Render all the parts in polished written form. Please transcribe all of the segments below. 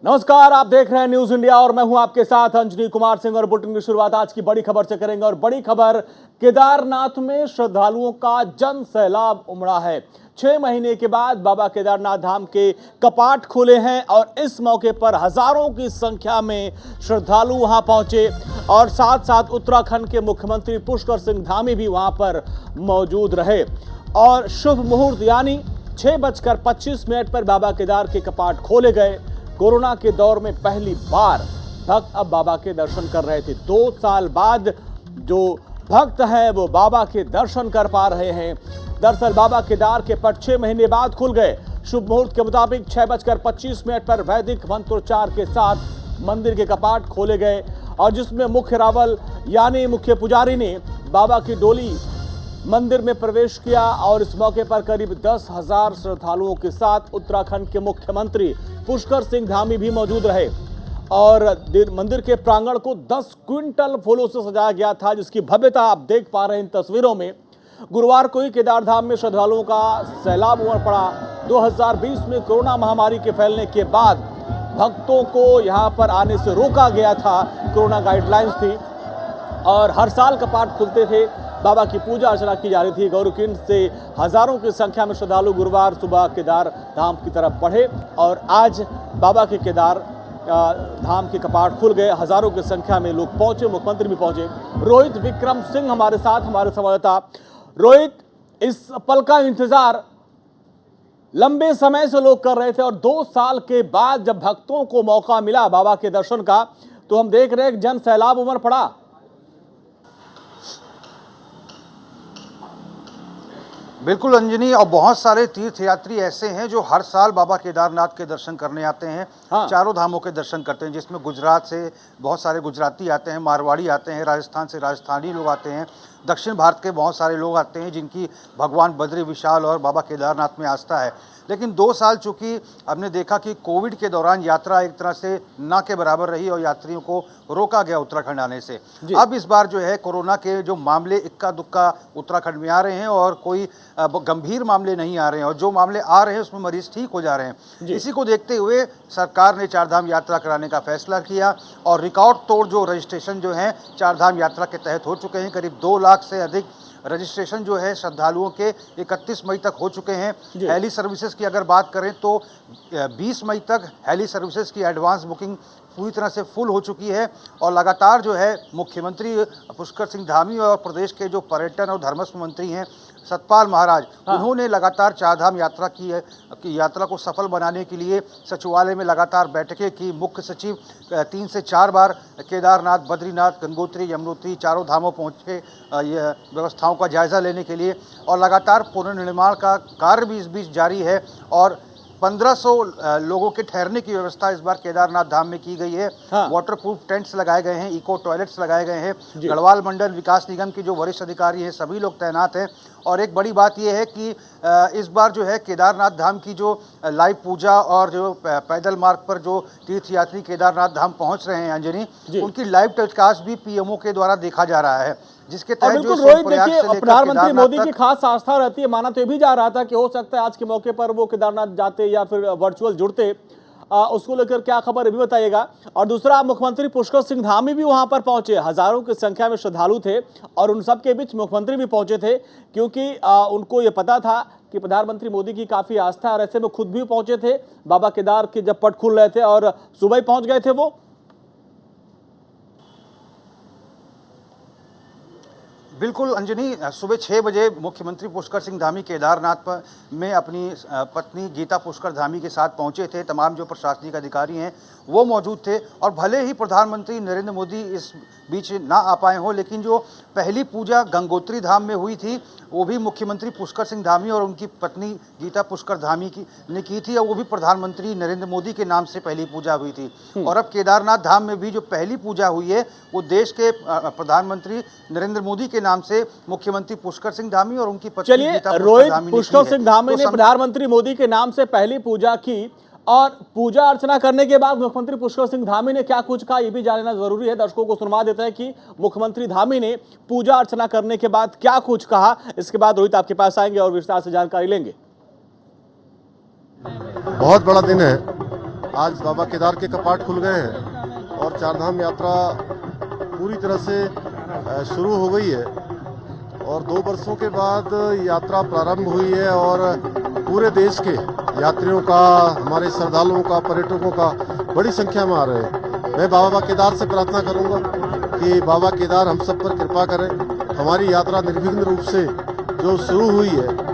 नमस्कार, आप देख रहे हैं न्यूज इंडिया और मैं हूं आपके साथ अंजनी कुमार सिंह। और बुलेटिन की शुरुआत आज की बड़ी खबर से करेंगे। और बड़ी खबर, केदारनाथ में श्रद्धालुओं का जन सैलाब उमड़ा है। 6 महीने के बाद बाबा केदारनाथ धाम के कपाट खुले हैं और इस मौके पर हजारों की संख्या में श्रद्धालु वहां पहुंचे और साथ साथ उत्तराखंड के मुख्यमंत्री पुष्कर सिंह धामी भी वहां पर मौजूद रहे। और शुभ मुहूर्त यानी 6:25 पर बाबा केदार के कपाट खोले गए। कोरोना के दौर में पहली बार भक्त अब बाबा के दर्शन कर रहे थे। 2 साल बाद जो भक्त हैं वो बाबा के दर्शन कर पा रहे हैं। दरअसल बाबा केदार के पट 6 महीने बाद खुल गए। शुभ मुहूर्त के मुताबिक 6:25 पर वैदिक मंत्रोच्चार के साथ मंदिर के कपाट खोले गए और जिसमें मुख्य रावल यानी मुख्य पुजारी ने बाबा की डोली मंदिर में प्रवेश किया। और इस मौके पर करीब 10,000 श्रद्धालुओं के साथ उत्तराखंड के मुख्यमंत्री पुष्कर सिंह धामी भी मौजूद रहे। और मंदिर के प्रांगण को 10 क्विंटल फूलों से सजाया गया था, जिसकी भव्यता आप देख पा रहे हैं इन तस्वीरों में। गुरुवार को ही केदारधाम में श्रद्धालुओं का सैलाब उमड़ पड़ा। 2020 में कोरोना महामारी के फैलने के बाद भक्तों को यहां पर आने से रोका गया था। कोरोना गाइडलाइंस थी और हर साल कपाट खुलते थे, बाबा की पूजा अर्चना की जा रही थी। गौरीकुंड से हजारों की संख्या में श्रद्धालु गुरुवार सुबह केदार धाम की तरफ बढ़े और आज बाबा के केदार धाम के कपाट खुल गए। हजारों की संख्या में लोग पहुंचे, मुख्यमंत्री भी पहुंचे। रोहित विक्रम सिंह हमारे साथ, हमारे संवाददाता। रोहित, इस पल का इंतजार लंबे समय से लोग कर रहे थे और 2 साल के बाद जब भक्तों को मौका मिला बाबा के दर्शन का, तो हम देख रहे हैं जन सैलाब उमड़ पड़ा। बिल्कुल अंजनी, और बहुत सारे तीर्थयात्री ऐसे हैं जो हर साल बाबा केदारनाथ के दर्शन करने आते हैं। हाँ। चारों धामों के दर्शन करते हैं, जिसमें गुजरात से बहुत सारे गुजराती आते हैं, मारवाड़ी आते हैं, राजस्थान से राजस्थानी लोग आते हैं, दक्षिण भारत के बहुत सारे लोग आते हैं जिनकी भगवान बद्री विशाल और बाबा केदारनाथ में आस्था है। लेकिन 2 साल चूँकि हमने देखा कि कोविड के दौरान यात्रा एक तरह से ना के बराबर रही और यात्रियों को रोका गया उत्तराखंड आने से। अब इस बार जो है कोरोना के जो मामले इक्का दुक्का उत्तराखंड में आ रहे हैं और कोई गंभीर मामले नहीं आ रहे हैं, और जो मामले आ रहे हैं उसमें मरीज ठीक हो जा रहे हैं। इसी को देखते हुए सरकार ने चारधाम यात्रा कराने का फैसला किया और रिकॉर्ड तोड़ जो रजिस्ट्रेशन जो है चारधाम यात्रा के तहत हो चुके हैं। करीब 2 लाख से अधिक रजिस्ट्रेशन जो है श्रद्धालुओं के 31 मई तक हो चुके हैं। हेली सर्विसेज की अगर बात करें तो 20 मई तक हेली सर्विसेज की एडवांस बुकिंग पूरी तरह से फुल हो चुकी है। और लगातार जो है मुख्यमंत्री पुष्कर सिंह धामी और प्रदेश के जो पर्यटन और धर्मस्व मंत्री हैं सतपाल महाराज, उन्होंने लगातार चारधाम यात्रा की यात्रा को सफल बनाने के लिए सचिवालय में लगातार बैठकें की। मुख्य सचिव 3 से 4 बार केदारनाथ, बद्रीनाथ, गंगोत्री, यमुनोत्री चारों धामों पहुंचे ये व्यवस्थाओं का जायजा लेने के लिए। और लगातार पुनर्निर्माण का कार्य भी इस बीच जारी है और 1500 लोगों के ठहरने की व्यवस्था इस बार केदारनाथ धाम में की गई है। वाटरप्रूफ टेंट्स लगाए गए हैं, इको टॉयलेट्स लगाए गए हैं। गढ़वाल मंडल विकास निगम के जो वरिष्ठ अधिकारी हैं सभी लोग तैनात हैं। और एक बड़ी बात यह है कि इस बार जो है केदारनाथ धाम की जो लाइव पूजा और जो पैदल मार्ग पर जो तीर्थयात्री केदारनाथ धाम पहुंच रहे हैं अंजनी, उनकी लाइव टेलीकास्ट भी पीएमओ के द्वारा देखा जा रहा है, जिसके तहत जो रोहित देखिए, प्रधानमंत्री मोदी की खास आस्था रहती है। माना तो ये भी जा रहा था कि हो सकता है आज के मौके पर वो केदारनाथ जाते या फिर वर्चुअल जुड़ते। उसको लेकर क्या खबर है भी बताइएगा। और दूसरा, मुख्यमंत्री पुष्कर सिंह धामी भी वहां पर पहुंचे। हजारों की संख्या में श्रद्धालु थे और उन सब के बीच मुख्यमंत्री भी पहुंचे थे, क्योंकि उनको ये पता था कि प्रधानमंत्री मोदी की काफी आस्था है। और ऐसे में खुद भी पहुंचे थे बाबा केदार के जब पट खुल रहे थे और सुबह ही पहुंच गए थे वो। बिल्कुल अंजनी, सुबह 6 बजे मुख्यमंत्री पुष्कर सिंह धामी केदारनाथ में अपनी पत्नी गीता पुष्कर धामी के साथ पहुंचे थे। तमाम जो प्रशासनिक अधिकारी हैं वो मौजूद थे और भले ही प्रधानमंत्री नरेंद्र मोदी इस बीच ना आ पाए हों, लेकिन जो पहली पूजा गंगोत्री धाम में हुई थी वो भी मुख्यमंत्री पुष्कर सिंह धामी और उनकी पत्नी गीता पुष्कर धामी ने की थी, और वो भी प्रधानमंत्री नरेंद्र मोदी के नाम से पहली पूजा हुई थी। और अब केदारनाथ धाम में भी जो पहली पूजा हुई है वो देश के प्रधानमंत्री नरेंद्र मोदी के नाम से मुख्यमंत्री पुष्कर सिंह धामी और उनकी पत्नी गीता रोहित, पुष्कर सिंह धामी ने प्रधानमंत्री मोदी के नाम से पहली पूजा की और पूजा अर्चना करने के बाद मुख्यमंत्री पुष्कर सिंह धामी ने क्या कुछ कहा ये भी जानना जरूरी है। दर्शकों को सुनवा देते हैं कि मुख्यमंत्री धामी ने पूजा अर्चना करने के बाद क्या कुछ कहा। इसके बाद रोहित आपके पास आएंगे और विस्तार से जानकारी लेंगे। बहुत बड़ा दिन है आज बाबा केदार के कपाट खुल गए हैं और चारधाम यात्रा पूरी तरह से शुरू हो गई है और 2 वर्षों के बाद यात्रा प्रारंभ हुई है और पूरे देश के यात्रियों का, हमारे श्रद्धालुओं का, पर्यटकों का बड़ी संख्या में आ रहे हैं। मैं बाबा केदार से प्रार्थना करूंगा कि बाबा केदार हम सब पर कृपा करें, हमारी यात्रा निर्विघ्न रूप से जो शुरू हुई है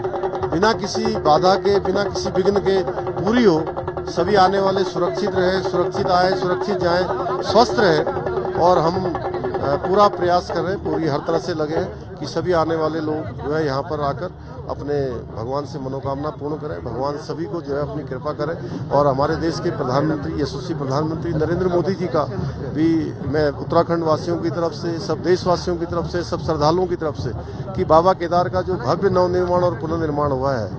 बिना किसी बाधा के, बिना किसी विघ्न के पूरी हो। सभी आने वाले सुरक्षित रहें, सुरक्षित आए, सुरक्षित जाएं, स्वस्थ रहें और हम पूरा प्रयास कर रहे हैं, पूरी हर तरह से लगे हैं कि सभी आने वाले लोग जो है यहाँ पर आकर अपने भगवान से मनोकामना पूर्ण करें। भगवान सभी को जो है अपनी कृपा करें और हमारे देश के प्रधानमंत्री, यशस्वी प्रधानमंत्री नरेंद्र मोदी जी का भी मैं उत्तराखंड वासियों की तरफ से, सब देशवासियों की तरफ से, सब श्रद्धालुओं की तरफ से कि बाबा केदार का जो भव्य नवनिर्माण और पुनर्निर्माण हुआ है,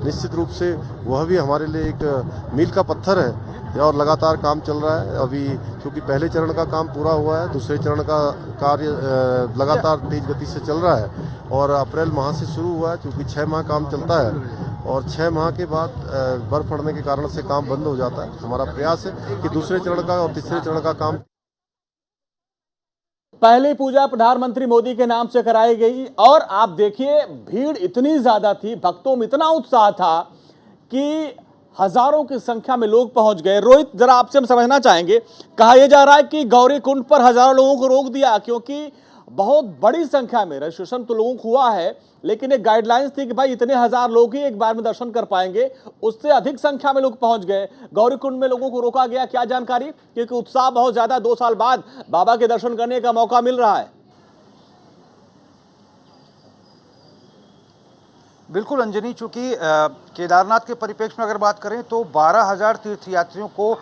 निश्चित रूप से वह भी हमारे लिए एक मील का पत्थर है और लगातार काम चल रहा है। अभी क्योंकि पहले चरण का काम पूरा हुआ है, दूसरे चरण का कार्य लगातार तेज गति से चल रहा है और अप्रैल माह से शुरू हुआ है। क्योंकि 6 माह काम चलता है और 6 माह के बाद बर्फ पड़ने के कारण से काम बंद हो जाता है। हमारा प्रयास है कि दूसरे चरण का और तीसरे चरण का काम। पहली पूजा प्रधानमंत्री मोदी के नाम से कराई गई और आप देखिए भीड़ इतनी ज्यादा थी, भक्तों में इतना उत्साह था कि हजारों की संख्या में लोग पहुंच गए। रोहित, जरा आपसे हम समझना चाहेंगे, कहा यह जा रहा है कि गौरी कुंड पर हजारों लोगों को रोक दिया क्योंकि बहुत बड़ी संख्या में रजिस्ट्रेशन तो लोगों को हुआ है, लेकिन एक गाइडलाइंस थी कि भाई इतने हजार लोग ही एक बार में दर्शन कर पाएंगे, उससे अधिक संख्या में लोग पहुंच गए। गौरी कुंड में लोगों को रोका गया, क्या जानकारी? क्योंकि उत्साह बहुत ज्यादा, 2 साल बाद बाबा के दर्शन करने का मौका मिल रहा है। बिल्कुल अंजनी, चूंकि केदारनाथ के परिप्रेक्ष्य में अगर बात करें तो 12,000 तीर्थयात्रियों को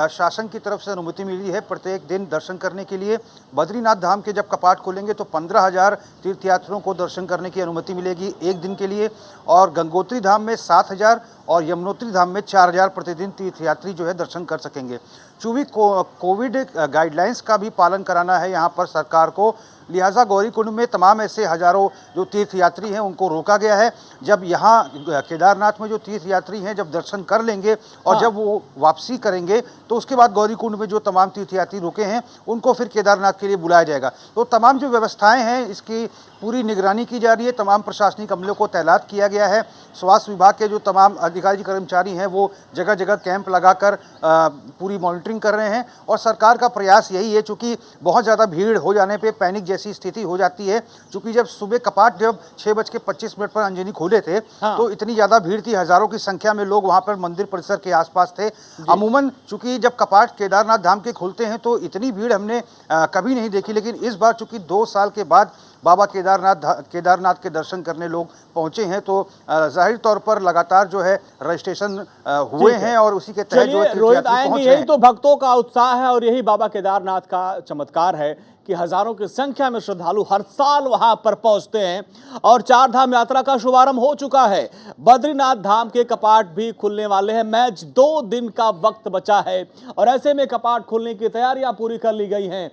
शासन की तरफ से अनुमति मिली है प्रत्येक दिन दर्शन करने के लिए। बद्रीनाथ धाम के जब कपाट खोलेंगे तो 15,000 तीर्थयात्रियों को दर्शन करने की अनुमति मिलेगी एक दिन के लिए और गंगोत्री धाम में 7,000 और यमुनोत्री धाम में 4,000 प्रतिदिन तीर्थयात्री जो है दर्शन कर सकेंगे। चूंकि कोविड गाइडलाइंस का भी पालन कराना है यहाँ पर सरकार को, लिहाजा गौरी कुंड में तमाम ऐसे हजारों जो तीर्थयात्री हैं उनको रोका गया है। जब यहाँ केदारनाथ में जो तीर्थयात्री हैं जब दर्शन कर लेंगे और जब वो वापसी करेंगे तो उसके बाद गौरी कुंड में जो तमाम तीर्थयात्री रुके हैं उनको फिर केदारनाथ के लिए बुलाया जाएगा। तो तमाम जो व्यवस्थाएं हैं इसकी पूरी निगरानी की जा रही है, तमाम प्रशासनिक अमलों को तैनात किया गया है। स्वास्थ्य विभाग के जो तमाम अधिकारी कर्मचारी हैं वो जगह जगह कैंप लगाकर पूरी मॉनिटरिंग कर रहे हैं और सरकार का प्रयास यही है, चूँकि बहुत ज़्यादा भीड़ हो जाने पर पैनिक जैसी स्थिति हो जाती है। चूँकि जब सुबह कपाट जब 6:25 पर अंजनी खोले थे तो इतनी ज़्यादा भीड़ थी, हज़ारों की संख्या में लोग वहाँ पर मंदिर परिसर के आसपास थे। अमूमन चूँकि जब कपाट केदारनाथ धाम के खुलते हैं तो इतनी भीड़ हमने कभी नहीं देखी, लेकिन इस बार चूँकि 2 साल के बाद बाबा केदारनाथ के दर्शन करने लोग पहुंचे हैं तो जाहिर तौर पर लगातार जो है रजिस्ट्रेशन हुए हैं और उसी के तहत जो रोहित आएंगे। यही तो भक्तों का उत्साह है और यही बाबा केदारनाथ का चमत्कार है कि हजारों की संख्या में श्रद्धालु हर साल वहां पर पहुंचते हैं और 4 धाम यात्रा का शुभारंभ हो चुका है। बद्रीनाथ धाम के कपाट भी खुलने वाले हैं, मैच 2 दिन का वक्त बचा है और ऐसे में कपाट खुलने की तैयारियां पूरी कर ली गई हैं।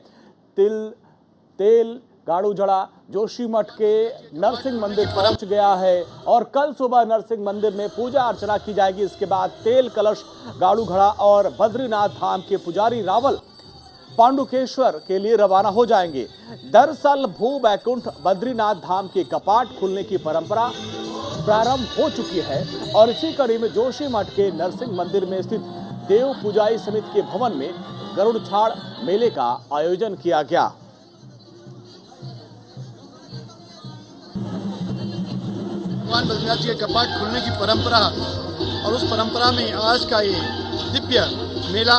तेल गाड़ूझड़ा जोशीमठ के नरसिंह मंदिर पहुंच गया है और कल सुबह नरसिंह मंदिर में पूजा अर्चना की जाएगी। इसके बाद तेल कलश गाड़ूघड़ा और बद्रीनाथ धाम के पुजारी रावल पांडुकेश्वर के लिए रवाना हो जाएंगे। दरअसल भू बैकुंठ बद्रीनाथ धाम के कपाट खुलने की परंपरा प्रारंभ हो चुकी है और इसी कड़ी में जोशीमठ के नरसिंह मंदिर में स्थित देव पुजारी समिति के भवन में गरुड़ छाड़ मेले का आयोजन किया गया। भगवान बद्रीनाथ जी के कपाट खुलने की परंपरा और उस परंपरा में आज का ये दिव्य मेला,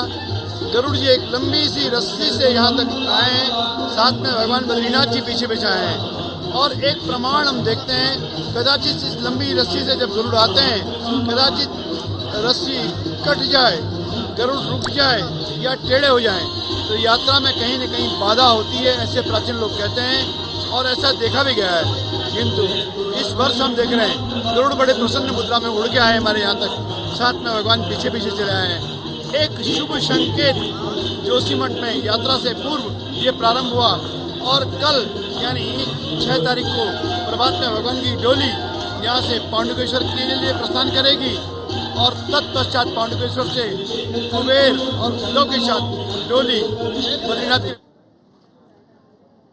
गरुड़ जी एक लंबी सी रस्सी से यहाँ तक आए हैं, साथ में भगवान बद्रीनाथ जी पीछे पीछे आए हैं और एक प्रमाण हम देखते हैं, कदाचित इस लंबी रस्सी से जब गरुड़ आते हैं कदाचित रस्सी कट जाए, गरुड़ रुक जाए या टेढ़े हो जाएं तो यात्रा में कहीं न कहीं बाधा होती है, ऐसे प्राचीन लोग कहते हैं और ऐसा देखा भी गया है। किंतु इस वर्ष हम देख रहे हैं गरुड़ बड़े प्रसन्न मुद्रा में उड़ के आए हमारे यहाँ तक, साथ में भगवान पीछे पीछे चले आए हैं। एक शुभ संकेत जोशीमठ में यात्रा से पूर्व ये प्रारंभ हुआ और कल यानी 6 तारीख को प्रभात में भगवान की डोली यहाँ से पांडुकेश्वर के लिए प्रस्थान करेगी और तत्पश्चात पांडुकेश्वर से कुबेर और उद्धव के साथ डोली बद्रीनाथ के।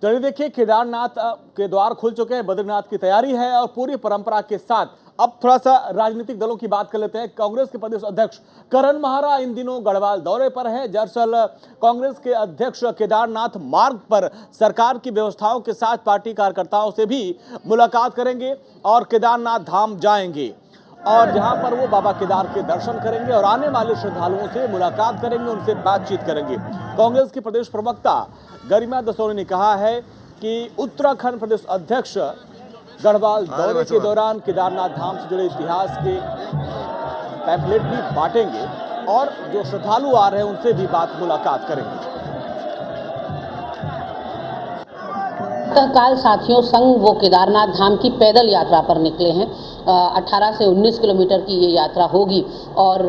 चलिए देखिए, केदारनाथ के द्वार खुल चुके हैं, बद्रीनाथ की तैयारी है और पूरी परंपरा के साथ अब थोड़ा सा राजनीतिक दलों की बात कर लेते हैं। कांग्रेस के प्रदेश अध्यक्ष करण महारा इन दिनों गढ़वाल दौरे पर हैं। दरअसल कांग्रेस के अध्यक्ष केदारनाथ मार्ग पर सरकार की व्यवस्थाओं के साथ पार्टी कार्यकर्ताओं से भी मुलाकात करेंगे और केदारनाथ धाम जाएंगे और जहां पर वो बाबा केदार के दर्शन करेंगे और आने वाले श्रद्धालुओं से मुलाकात करेंगे, उनसे बातचीत करेंगे। कांग्रेस की प्रदेश प्रवक्ता गरिमा दसोनी ने कहा है कि उत्तराखंड प्रदेश अध्यक्ष गढ़वाल दौरे के दौरान केदारनाथ धाम से जुड़े इतिहास के पैम्फलेट भी बांटेंगे और जो श्रद्धालु आ रहे हैं उनसे भी मुलाकात करेंगे। काल साथियों संग वो केदारनाथ धाम की पैदल यात्रा पर निकले हैं। 18 से 19 किलोमीटर की ये यात्रा होगी और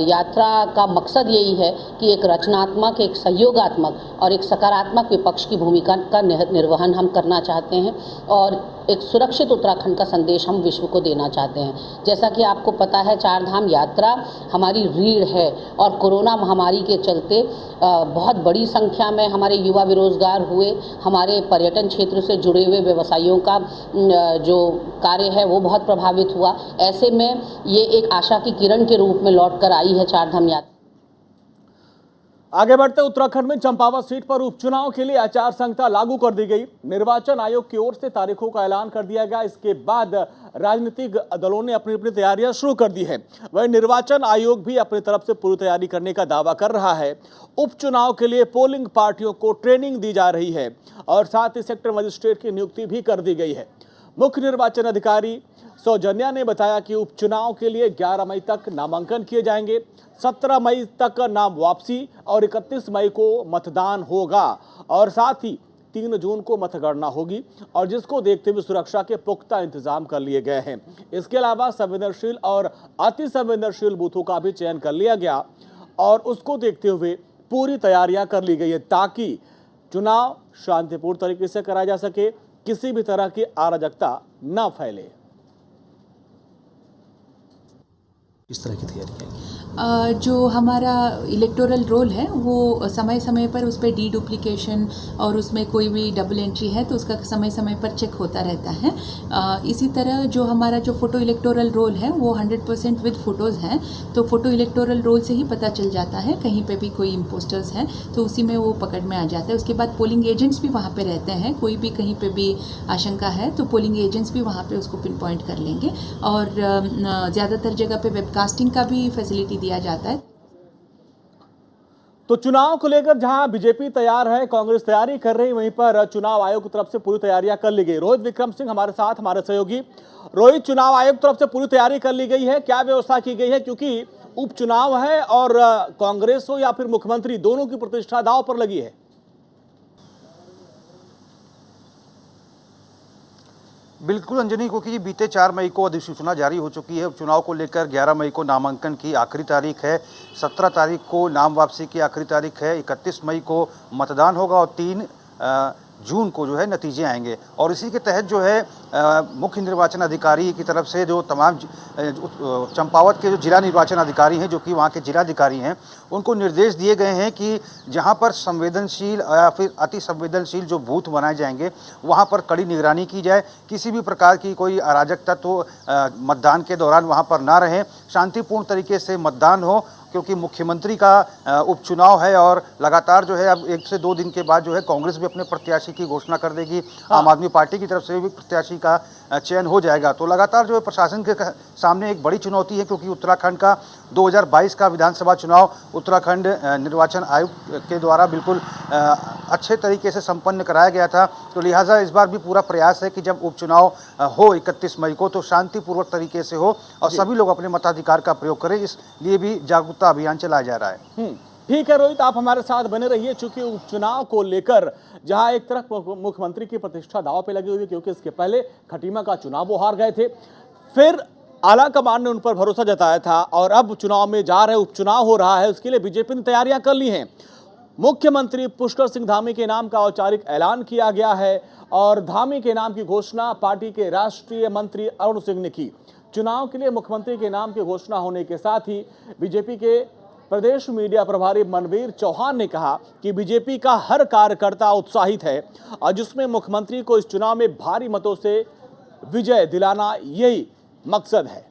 यात्रा का मकसद यही है कि एक रचनात्मक, एक सहयोगात्मक और एक सकारात्मक विपक्ष की भूमिका का निर्वहन हम करना चाहते हैं और एक सुरक्षित उत्तराखंड का संदेश हम विश्व को देना चाहते हैं। जैसा कि आपको पता है, चार धाम यात्रा हमारी रीढ़ है और कोरोना महामारी के चलते बहुत बड़ी संख्या में हमारे युवा बेरोजगार हुए, हमारे पर्यटन क्षेत्र से जुड़े हुए व्यवसायियों का जो कार्य है वो बहुत प्रभावित हुआ। ऐसे में ये एक आशा की किरण के रूप में लौट कर आई है चार धाम यात्रा। आगे बढ़ते उत्तराखंड में चंपावत सीट पर उपचुनाव के लिए आचार संहिता लागू कर दी गई। निर्वाचन आयोग की ओर से तारीखों का ऐलान कर दिया गया। इसके बाद राजनीतिक दलों ने अपनी अपनी तैयारियां शुरू कर दी है। वहीं निर्वाचन आयोग भी अपनी तरफ से पूरी तैयारी करने का दावा कर रहा है। उपचुनाव के लिए पोलिंग पार्टियों को ट्रेनिंग दी जा रही है और साथ ही सेक्टर मजिस्ट्रेट की नियुक्ति भी कर दी गई है। मुख्य निर्वाचन अधिकारी सौजन्या ने बताया कि उपचुनाव के लिए 11 मई तक नामांकन किए जाएंगे। 17 मई तक नाम वापसी और 31 मई को मतदान होगा और साथ ही 3 जून को मतगणना होगी और जिसको देखते हुए सुरक्षा के पुख्ता इंतजाम कर लिए गए हैं। इसके अलावा संवेदनशील और अति संवेदनशील बूथों का भी चयन कर लिया गया और उसको देखते हुए पूरी तैयारियां कर ली गई है ताकि चुनाव शांतिपूर्ण तरीके से कराया जा सके, किसी भी तरह की अराजकता न फैले। इस तरह की तैयारी है। जो हमारा इलेक्टोरल रोल है वो समय समय पर उस पर डी डुप्लीकेशन और उसमें कोई भी डबल एंट्री है तो उसका समय समय पर चेक होता रहता है। इसी तरह जो हमारा जो फ़ोटो इलेक्टोरल रोल है वो 100% विद फ़ोटोज़ हैं, तो फ़ोटो इलेक्टोरल रोल से ही पता चल जाता है कहीं पे भी कोई इम्पोस्टर्स हैं तो उसी में वो पकड़ में आ जाता है। उसके बाद पोलिंग एजेंट्स भी वहाँ पे रहते हैं, कोई भी कहीं पे भी आशंका है तो पोलिंग एजेंट्स भी वहाँ पे उसको पिन पॉइंट कर लेंगे और ज़्यादातर जगह पे वेबकास्टिंग का भी फैसिलिटी दिया जाता है। तो चुनाव को लेकर जहां बीजेपी तैयार है, कांग्रेस तैयारी कर रही, वहीं पर चुनाव आयोग की तरफ से पूरी तैयारियां कर ली गई। रोहित विक्रम सिंह हमारे साथ, हमारे सहयोगी। रोहित, चुनाव आयोग की तरफ से पूरी तैयारी कर ली गई है, क्या व्यवस्था की गई है? क्योंकि उपचुनाव है और कांग्रेस हो या फिर मुख्यमंत्री, दोनों की प्रतिष्ठा दांव पर लगी है। बिल्कुल अंजनी, क्योंकि बीते 4 मई को अधिसूचना जारी हो चुकी है। उपचुनाव को लेकर 11 मई को नामांकन की आखिरी तारीख है, 17 तारीख को नाम वापसी की आखिरी तारीख है, 31 मई को मतदान होगा और 3 जून को जो है नतीजे आएंगे। और इसी के तहत जो है मुख्य निर्वाचन अधिकारी की तरफ से जो तमाम चंपावत के जो जिला निर्वाचन अधिकारी हैं, जो कि वहाँ के जिलाधिकारी हैं, उनको निर्देश दिए गए हैं कि जहाँ पर संवेदनशील या फिर अति संवेदनशील जो बूथ बनाए जाएंगे वहाँ पर कड़ी निगरानी की जाए, किसी भी प्रकार की कोई अराजक तत्व मतदान के दौरान वहाँ पर ना रहें, शांतिपूर्ण तरीके से मतदान हो, क्योंकि मुख्यमंत्री का उपचुनाव है और लगातार जो है अब 1 से 2 दिन के बाद जो है कांग्रेस भी अपने प्रत्याशी की घोषणा कर देगी। आम आदमी पार्टी की तरफ से भी प्रत्याशी का चयन हो जाएगा। तो लगातार जो है प्रशासन के सामने एक बड़ी चुनौती है, क्योंकि उत्तराखंड का 2022 का विधानसभा चुनाव उत्तराखंड निर्वाचन आयोग के द्वारा बिल्कुल अच्छे तरीके से संपन्न कराया गया था। तो लिहाजा इस बार भी पूरा प्रयास है कि जब उपचुनाव हो 31 मई को तो शांतिपूर्वक तरीके से हो और सभी लोग अपने मताधिकार का प्रयोग करें, इसलिए भी जागरूकता अभियान चलाया जा रहा है। ठीक है रोहित, आप हमारे साथ बने रहिए। चूंकि उपचुनाव को लेकर जहां एक तरफ मुख्यमंत्री की प्रतिष्ठा दांव पे लगी हुई है, क्योंकि इसके पहले खटीमा का चुनाव वो हार गए थे, फिर आला कमान ने उन पर भरोसा जताया था और अब चुनाव में जा रहे, उपचुनाव हो रहा है, उसके लिए बीजेपी ने तैयारियां कर ली हैं। मुख्यमंत्री पुष्कर सिंह धामी के नाम का औपचारिक ऐलान किया गया है और धामी के नाम की घोषणा पार्टी के राष्ट्रीय मंत्री अरुण सिंह ने की। चुनाव के लिए मुख्यमंत्री के नाम की घोषणा होने के साथ ही बीजेपी के प्रदेश मीडिया प्रभारी मनवीर चौहान ने कहा कि बीजेपी का हर कार्यकर्ता उत्साहित है और जिसमें मुख्यमंत्री को इस चुनाव में भारी मतों से विजय दिलाना यही मकसद है।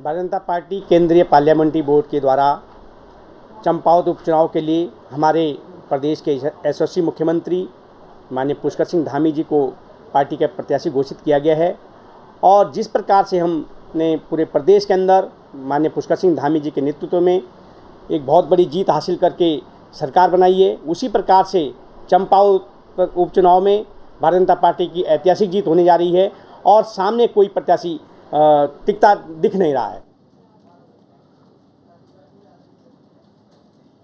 भारतीय जनता पार्टी केंद्रीय पार्लियामेंट्री बोर्ड के द्वारा चंपावत उपचुनाव के लिए हमारे प्रदेश के यशस्वी मुख्यमंत्री माननीय पुष्कर सिंह धामी जी को पार्टी का प्रत्याशी घोषित किया गया है और जिस प्रकार से हमने पूरे प्रदेश के अंदर माननीय पुष्कर सिंह धामी जी के नेतृत्व में एक बहुत बड़ी जीत हासिल करके सरकार बनाई है, उसी प्रकार से चंपावत उपचुनाव में भारतीय जनता पार्टी की ऐतिहासिक जीत होने जा रही है और सामने कोई प्रत्याशी टिकता दिख नहीं रहा है।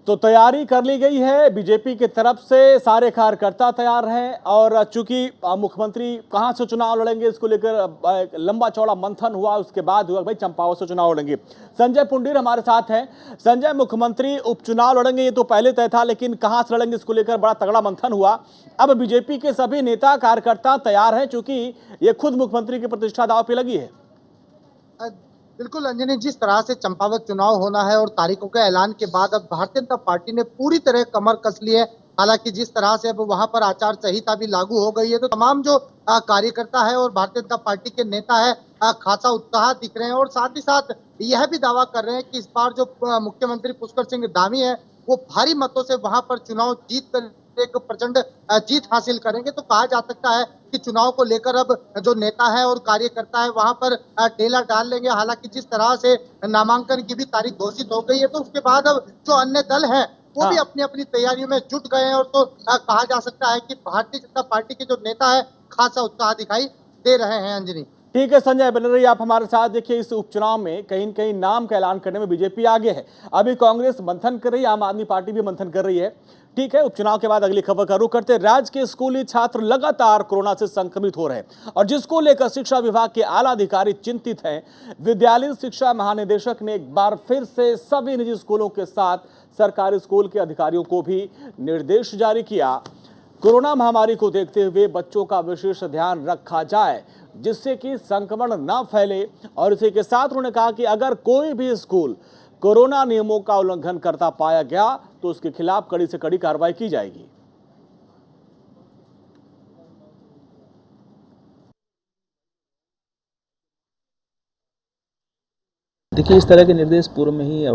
तो तैयारी कर ली गई है बीजेपी की तरफ से, सारे कार्यकर्ता तैयार हैं और चूंकि मुख्यमंत्री कहां से चुनाव लड़ेंगे इसको लेकर लंबा चौड़ा मंथन हुआ, उसके बाद हुआ भाई चंपावत से चुनाव लड़ेंगे। संजय पुंडीर हमारे साथ हैं। संजय, मुख्यमंत्री उपचुनाव लड़ेंगे ये तो पहले तय था, लेकिन कहां से लड़ेंगे इसको लेकर बड़ा तगड़ा मंथन हुआ। अब बीजेपी के सभी नेता कार्यकर्ता तैयार हैं चूंकि ये खुद मुख्यमंत्री की प्रतिष्ठा दांव पे लगी है। बिल्कुल अंजनी, जिस तरह से चंपावत चुनाव होना है और तारीखों के ऐलान के बाद अब भारतीय जनता पार्टी ने पूरी तरह कमर कस ली है। हालांकि जिस तरह से अब वहां पर आचार संहिता भी लागू हो गई है तो तमाम जो कार्यकर्ता है और भारतीय जनता पार्टी के नेता है खासा उत्साह दिख रहे हैं और साथ ही साथ यह भी दावा कर रहे हैं कि इस बार जो मुख्यमंत्री पुष्कर सिंह धामी है वो भारी मतों से वहां पर चुनाव जीत कर एक प्रचंड जीत हासिल करेंगे। तो कहा जा सकता है कि चुनाव को लेकर अब जो नेता है और कार्यकर्ता है वहां पर ढेला डाल लेंगे। हालांकि जिस तरह से नामांकन की भी तारीख घोषित हो गई है तो उसके बाद अब जो अन्य दल है वो भी अपनी अपनी तैयारियों में जुट गए हैं और तो कहा जा सकता है कि भारतीय जनता पार्टी के जो नेता है खासा उत्साह दिखाई दे रहे हैं। अंजनी, ठीक है संजय, बने रहिए आप हमारे साथ। देखिए, इस उपचुनाव में कहीं न कहीं नाम का ऐलान करने में बीजेपी आगे है। अभी कांग्रेस मंथन कर रही है, आम आदमी पार्टी भी मंथन कर रही है। ठीक है, उपचुनाव के बाद अगली खबर का रुख करते हैं। राज्य के स्कूली छात्र लगातार कोरोना से संक्रमित हो रहे हैं और जिसको लेकर शिक्षा विभाग के आला अधिकारी चिंतित हैं। विद्यालय शिक्षा महानिदेशक ने एक बार फिर से सभी निजी स्कूलों के साथ सरकारी स्कूल के अधिकारियों को भी निर्देश जारी किया। कोरोना महामारी को देखते हुए बच्चों का विशेष ध्यान रखा जाए जिससे कि संक्रमण न फैले और इसी के साथ उन्होंने कहा कि अगर कोई भी स्कूल कोरोना नियमों का उल्लंघन करता पाया गया तो उसके खिलाफ कड़ी से कड़ी कार्रवाई की जाएगी। देखिए, इस तरह के निर्देश पूर्व में ही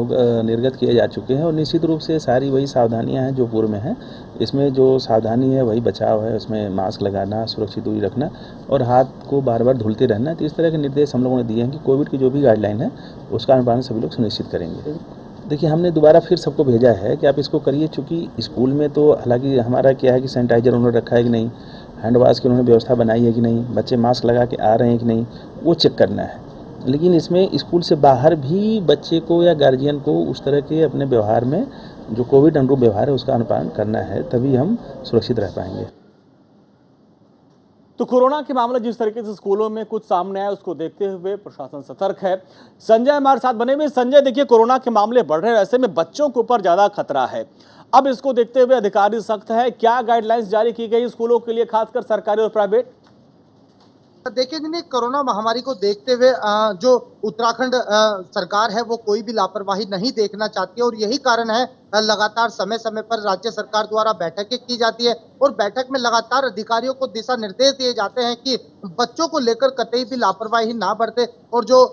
निर्गत किए जा चुके हैं और निश्चित रूप से सारी वही सावधानियां हैं जो पूर्व में हैं। इसमें जो सावधानी है वही बचाव है, उसमें मास्क लगाना, सुरक्षित दूरी रखना और हाथ को बार बार धुलते रहना। तो इस तरह के निर्देश हम लोगों ने दिए हैं कि कोविड की जो भी गाइडलाइन है उसका अनुपालन सभी लोग सुनिश्चित करेंगे। देखिए, हमने दोबारा फिर सबको भेजा है कि आप इसको करिए, चूँकि स्कूल में तो हालांकि हमारा क्या है कि सैनिटाइजर उन्होंने रखा है कि नहीं, हैंड वॉश की उन्होंने व्यवस्था बनाई है कि नहीं, बच्चे मास्क लगा के आ रहे हैं कि नहीं, वो चेक करना है। लेकिन इसमें स्कूल से बाहर भी बच्चे को या गार्जियन को उस तरह के अपने व्यवहार में जो कोविड अनुरूप व्यवहार है उसका अनुपालन करना है, तभी हम सुरक्षित रह पाएंगे। तो कोरोना के मामले जिस तरीके से स्कूलों में कुछ सामने आया उसको देखते हुए प्रशासन सतर्क है। संजय हमारे साथ बने हुए। संजय, देखिए, कोरोना के मामले बढ़ रहे हैं, ऐसे में बच्चों के ऊपर ज्यादा खतरा है। अब इसको देखते हुए अधिकारी सख्त है, क्या गाइडलाइंस जारी की गई स्कूलों के लिए, खासकर सरकारी और प्राइवेट? देखिए जी, कोरोना महामारी को देखते हुए जो उत्तराखंड सरकार है वो कोई भी लापरवाही नहीं देखना चाहती है और यही कारण है लगातार समय समय पर राज्य सरकार द्वारा बैठकें की जाती है और बैठक में लगातार अधिकारियों को दिशा निर्देश दिए जाते हैं कि बच्चों को लेकर कतई भी लापरवाही ना बरते और जो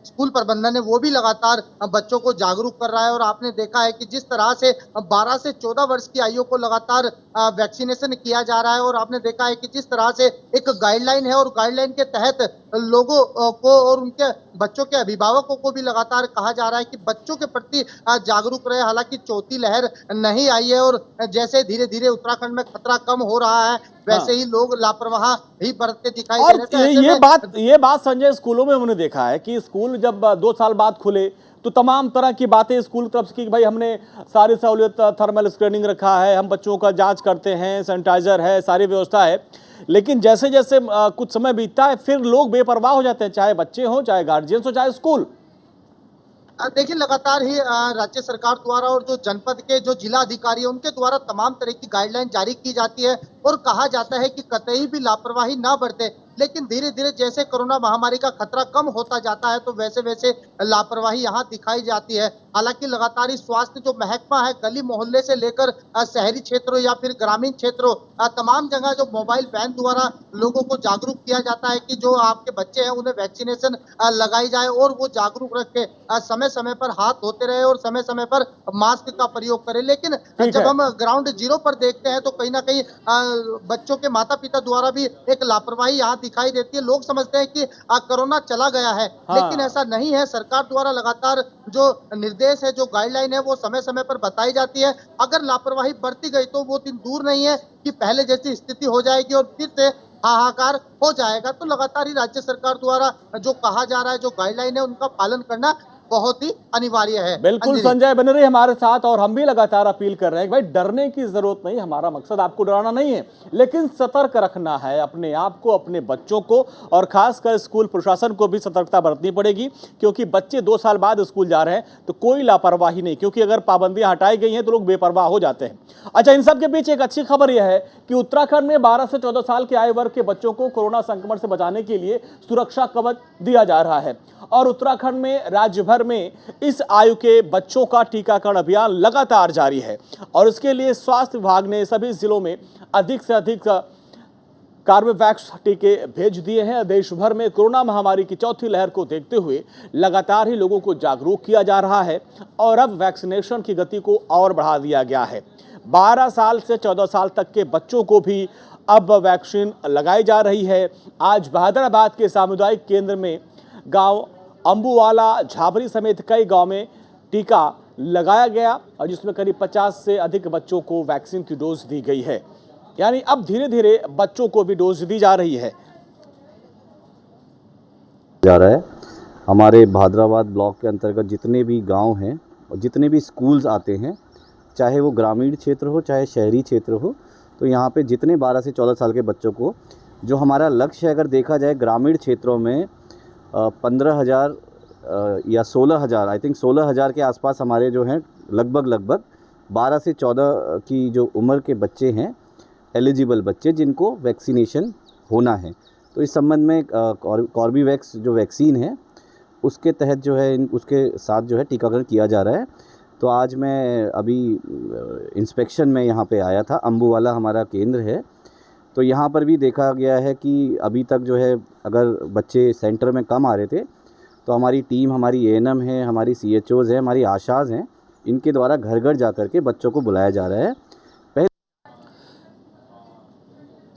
स्कूल प्रबंधन है वो भी लगातार बच्चों को जागरूक कर रहा है और आपने देखा है कि जिस तरह से 12 से 14 वर्ष की आयु को लगातार वैक्सीनेशन किया जा रहा है और आपने देखा है कि जिस तरह से एक गाइडलाइन है और गाइडलाइन के तहत लोगों को और उनके बच्चों के अभिभावकों को भी लगातार कहा जा रहा है कि बच्चों के प्रति जागरूक रहे। हालांकि चौथी लहर नहीं आई है और जैसे धीरे धीरे उत्तराखंड में खतरा कम हो रहा है वैसे ही लोग लापरवाह ही बरतते दिखाई दे रहे हैं। ये बात संजय, स्कूलों में हमने देखा है कि स्कूल जब 2 साल बाद खुले तो तमाम तरह की बातें स्कूल की तरफ से कि भाई हमने सारी सहूलियत, थर्मल स्क्रीनिंग रखा है, हम बच्चों का जांच करते हैं, सैनिटाइजर है, सारी व्यवस्था है। लेकिन जैसे जैसे कुछ समय बीतता है फिर लोग बेपरवाह हो जाते हैं, चाहे बच्चे हों, चाहे गार्जियंस हो, चाहे स्कूल। देखिए लगातार ही राज्य सरकार द्वारा और जो जनपद के जो जिला अधिकारी है उनके द्वारा तमाम तरह की गाइडलाइन जारी की जाती है और कहा जाता है कि कतई भी लापरवाही ना बरते। लेकिन धीरे धीरे जैसे कोरोना महामारी का खतरा कम होता जाता है तो वैसे वैसे लापरवाही यहाँ दिखाई जाती है। हालांकि लगातार ही स्वास्थ्य जो महकमा है गली मोहल्ले से लेकर शहरी क्षेत्रों या फिर ग्रामीण क्षेत्रों तमाम जगह जो मोबाइल वैन द्वारा लोगों को जागरूक किया जाता है कि जो आपके बच्चे हैं उन्हें वैक्सीनेशन लगाई जाए और वो जागरूक रख के समय समय पर हाथ धोते रहे और समय समय पर मास्क का प्रयोग करें। लेकिन जब हम ग्राउंड जीरो पर देखते हैं तो कहीं ना कहीं बच्चों के माता पिता द्वारा भी एक लापरवाही यहाँ दिखाई देती है। लोग समझते हैं कि कोरोना चला गया है, लेकिन ऐसा नहीं है। सरकार द्वारा लगातार जो निर्देश है, जो गाइडलाइन है, वो समय समय पर बताई जाती है। अगर लापरवाही बढ़ती गई तो वो दिन दूर नहीं है कि पहले जैसी स्थिति हो जाएगी और फिर से हाहाकार हो जाएगा। तो लगातार ही राज्य सरकार द्वारा जो कहा जा रहा है, जो गाइडलाइन है, उनका पालन करना बहुत ही अनिवार्य है। बिल्कुल संजय बने रहे हमारे साथ और हम भी लगातार अपील कर रहे हैं कि भाई डरने की जरूरत नहीं, हमारा मकसद आपको डराना नहीं है, लेकिन सतर्क रखना है अपने आप को, अपने बच्चों को, और खासकर स्कूल प्रशासन को भी सतर्कता बरतनी पड़ेगी क्योंकि बच्चे 2 साल बाद स्कूल जा रहे हैं तो कोई लापरवाही नहीं, क्योंकि अगर पाबंदियां हटाई गई हैं तो लोग बेपरवाह हो जाते हैं। अच्छा, इन सब के बीच एक अच्छी खबर यह है कि उत्तराखंड में 12 से 14 साल के आयु वर्ग के बच्चों को कोरोना संक्रमण से बचाने के लिए सुरक्षा कवच दिया जा रहा है और उत्तराखंड में राज्य भर में इस आयु के बच्चों का टीकाकरण अभियान लगातार जारी है और इसके लिए स्वास्थ्य विभाग ने सभी जिलों में अधिक से अधिक कार्बेवैक्स टीके भेज दिए हैं। देश भर में कोरोना महामारी की चौथी लहर को देखते हुए लगातार ही लोगों को जागरूक किया जा रहा है और अब वैक्सीनेशन की गति को और बढ़ा दिया गया है। 12 साल से 14 साल तक के बच्चों को भी अब वैक्सीन लगाई जा रही है। आज बहादुराबाद के सामुदायिक केंद्र में गांव अंबुवाला, झाबरी समेत कई गांव में टीका लगाया गया और जिसमें करीब 50 से अधिक बच्चों को वैक्सीन की डोज दी गई है। यानी अब धीरे धीरे बच्चों को भी डोज दी जा रही है। जा रहा है हमारे बहादुराबाद ब्लॉक के अंतर्गत जितने भी गांव हैं और जितने भी स्कूल्स आते हैं, चाहे वो ग्रामीण क्षेत्र हो चाहे शहरी क्षेत्र हो, तो यहाँ पे जितने 12 से 14 साल के बच्चों को, जो हमारा लक्ष्य है अगर देखा जाए ग्रामीण क्षेत्रों में 15,000 या 16,000, आई थिंक 16,000 के आसपास हमारे जो हैं लगभग 12 से 14 की जो उम्र के बच्चे हैं, एलिजिबल बच्चे जिनको वैक्सीनेशन होना है। तो इस संबंध में कॉर्बेवैक्स जो वैक्सीन है उसके तहत जो है उसके साथ जो है टीकाकरण किया जा रहा है। तो आज मैं अभी इंस्पेक्शन में यहाँ पे आया था, अंबुवाला हमारा केंद्र है, तो यहाँ पर भी देखा गया है कि अभी तक जो है अगर बच्चे सेंटर में कम आ रहे थे तो हमारी टीम, हमारी एएनएम है, हमारी सीएचओज़ हैं, हमारी आशाज़ हैं, इनके द्वारा घर घर जा कर के बच्चों को बुलाया जा रहा है।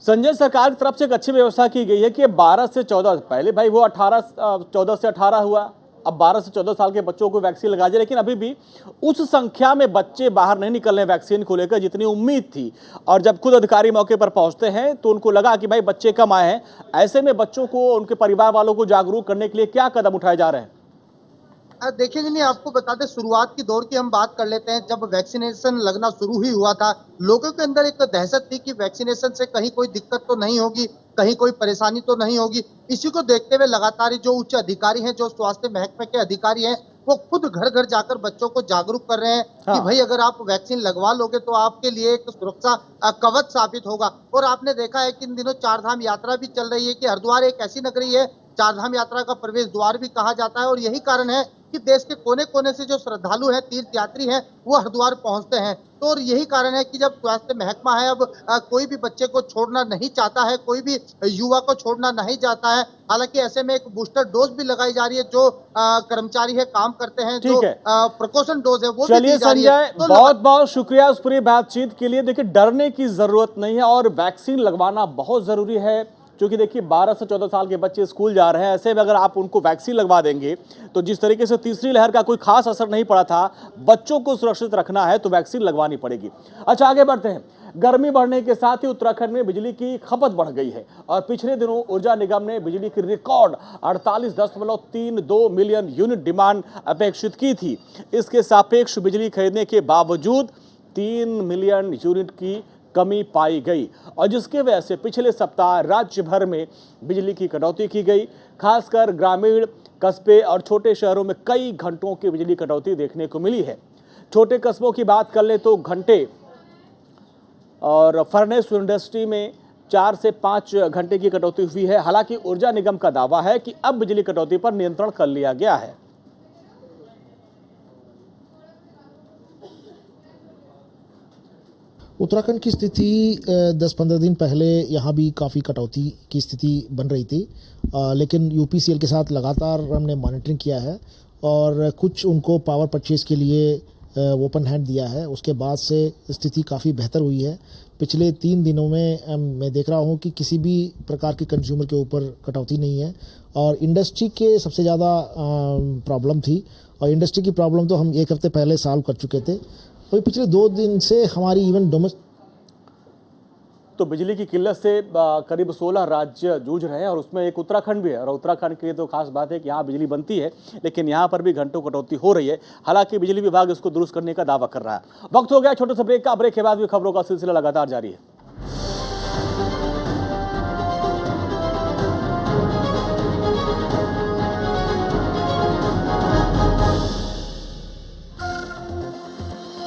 संजय, सरकार की तरफ से एक अच्छी व्यवस्था की गई है कि 12 से 14, पहले भाई वो 14 से 18 हुआ, अब 12 से 14 साल के बच्चों को वैक्सीन लगा दी, लेकिन अभी भी उस संख्या में बच्चे बाहर नहीं निकल रहे वैक्सीन को लेकर जितनी उम्मीद थी। और जब खुद अधिकारी मौके पर पहुंचते हैं तो उनको लगा कि भाई बच्चे कम आए हैं। ऐसे में बच्चों को, उनके परिवार वालों को जागरूक करने के लिए क्या कदम उठाए जा रहे हैं? देखिए जी, आपको बता दें, शुरुआत की दौर की हम बात कर लेते हैं। जब वैक्सीनेशन लगना शुरू ही हुआ था, लोगों के अंदर एक दहशत थी कि वैक्सीनेशन से कहीं कोई दिक्कत तो नहीं होगी, कहीं कोई परेशानी तो नहीं होगी। इसी को देखते हुए लगातार जो उच्च अधिकारी हैं, जो स्वास्थ्य महकमे के अधिकारी हैं, वो खुद घर घर जाकर बच्चों को जागरूक कर रहे हैं कि भाई अगर आप वैक्सीन लगवा लोगे तो आपके लिए एक सुरक्षा कवच साबित होगा। और आपने देखा है कि इन दिनों चारधाम यात्रा भी चल रही है कि हरिद्वार एक ऐसी नगरी है, चारधाम यात्रा का प्रवेश द्वार भी कहा जाता है और यही कारण है कि देश के कोने कोने से जो श्रद्धालु हैं, तीर्थ यात्री हैं, वो हरिद्वार पहुंचते हैं। तो और यही कारण है कि जब स्वास्थ्य महकमा है अब कोई भी बच्चे को छोड़ना नहीं चाहता है, कोई भी युवा को छोड़ना नहीं चाहता है। हालांकि ऐसे में एक बूस्टर डोज भी लगाई जा रही है, जो कर्मचारी है, काम करते हैं, जो प्रिकॉशन डोज है वो भी दी जा रही है। संजय, बहुत बहुत शुक्रिया उस पूरी बातचीत के लिए। देखिए, डरने की जरूरत नहीं है और वैक्सीन लगवाना बहुत जरूरी है, क्योंकि देखिए 12 से 14 साल के बच्चे स्कूल जा रहे हैं। ऐसे में अगर आप उनको वैक्सीन लगवा देंगे तो जिस तरीके से तीसरी लहर का कोई खास असर नहीं पड़ा था, बच्चों को सुरक्षित रखना है तो वैक्सीन लगवानी पड़ेगी। अच्छा, आगे बढ़ते हैं। गर्मी बढ़ने के साथ ही उत्तराखंड में बिजली की खपत बढ़ गई है और पिछले दिनों ऊर्जा निगम ने बिजली की रिकॉर्ड 48.32 मिलियन यूनिट डिमांड अपेक्षित की थी। इसके सापेक्ष बिजली खरीदने के बावजूद 3 मिलियन यूनिट की कमी पाई गई और जिसकी वजह से पिछले सप्ताह राज्य भर में बिजली की कटौती की गई। खासकर ग्रामीण कस्बे और छोटे शहरों में कई घंटों की बिजली कटौती देखने को मिली है। छोटे कस्बों की बात कर ले तो घंटे और फर्नेस इंडस्ट्री में 4 से 5 घंटे की कटौती हुई है। हालांकि ऊर्जा निगम का दावा है कि अब बिजली कटौती पर नियंत्रण कर लिया गया है। उत्तराखंड की स्थिति 10-15 दिन पहले यहाँ भी काफ़ी कटौती की स्थिति बन रही थी, लेकिन यूपीसीएल के साथ लगातार हमने मॉनिटरिंग किया है और कुछ उनको पावर परचेज के लिए ओपन हैंड दिया है। उसके बाद से स्थिति काफ़ी बेहतर हुई है। पिछले 3 दिनों में मैं देख रहा हूँ कि किसी भी प्रकार के कंज्यूमर के ऊपर कटौती नहीं है और इंडस्ट्री के सबसे ज़्यादा प्रॉब्लम थी और इंडस्ट्री की प्रॉब्लम तो हम 1 हफ्ते पहले सॉल्व कर चुके थे। और पिछले 2 दिन से हमारी इवन तो बिजली की किल्लत से करीब 16 राज्य जूझ रहे हैं और उसमें एक उत्तराखंड भी है और उत्तराखंड के लिए तो खास बात है कि यहाँ बिजली बनती है, लेकिन यहाँ पर भी घंटों कटौती हो रही है। हालांकि बिजली विभाग इसको दुरुस्त करने का दावा कर रहा है। वक्त हो गया छोटे से ब्रेक का। ब्रेक के बाद भी खबरों का सिलसिला लगातार जारी है।